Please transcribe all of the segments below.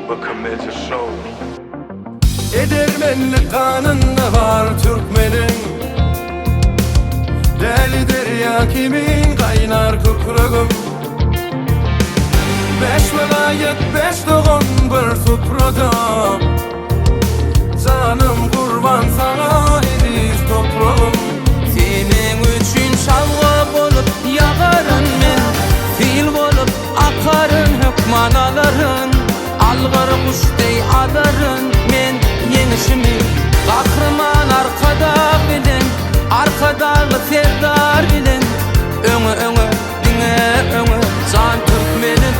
Bakın Major Show. Edermenlik kanında var Türkmenin. Deli derya kimin kaynar kukrugum. Beş velayet beş doğun bir suprada. Canım kurban sana ediz toprağım. Senin üçün şalva bolup yagarın men, fil bolup akarın hükmanaların. Algır kuştey adarın men yenişimi. Kahraman arkada bilin, arkadağı serdar bilin. Öňe diňe öňe can Türkmenin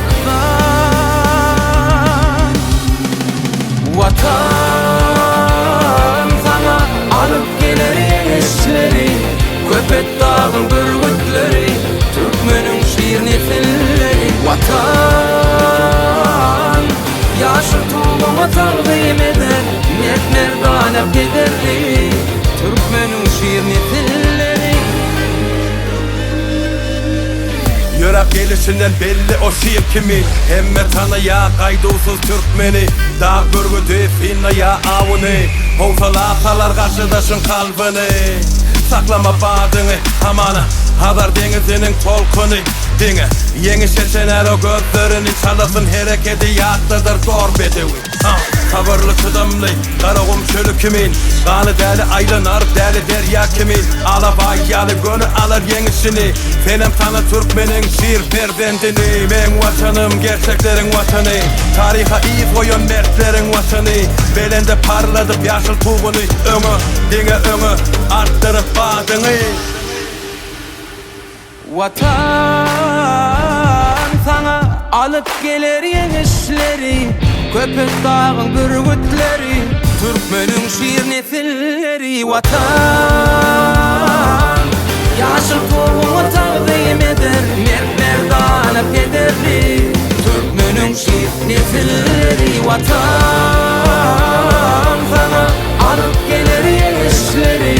vatan sana alıp gelir yeşleri. Köpek dağın bürgütleri, Türkmenin şiir nesilleri. Vatan yaşır tuğuma tağdim eder, mert merdane pederli, Türkmenin şiir nesilleri. Yörek gelişinden belli o şiir kimi. Emme tanıya kaydusuz Türkmeni. Dağ bürgütü finnaya avını. Hovsalasalar karşıdaşın kalbini. Saklama bağdını amana, hadar denizinin tolkunu dine. Yeni şeçener o gözlerini çalasın, hareketi yatlıdır zor bedevi. Sabırlı çıdımlı, karağım çölü kimin. Kanı deli aylanar, deli derya kimin. Alabayyalı gönü alır yenişini. Senem sana Türkmenin şiir perdendini. Men vatanım gerçeklerin vatanı. Tariha iyi koyun mertlerin vatanı. Belende parladıp yaşıl tuğunu. Öňe diňe öňe arttırıp bağdını. Vatan sana alıp gelir yenişleri. Köpek dağın bürgütleri, Türkmenin şiir nesilleri. Vatan yaşıl tuğuma tağdim eder, mert merdane pederli, Türkmenin şiir nesilleri. Vatan sana alıp gelir yenişleri.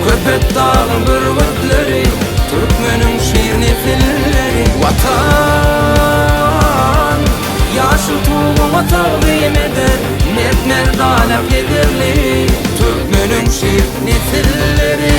Köpek dağın bürgütleri, Türkmenin şiir nesilleri. Vatan yaşıl tuğuma tağdim eder, mert merdane pederli, Türkmenin şiir nesilleri.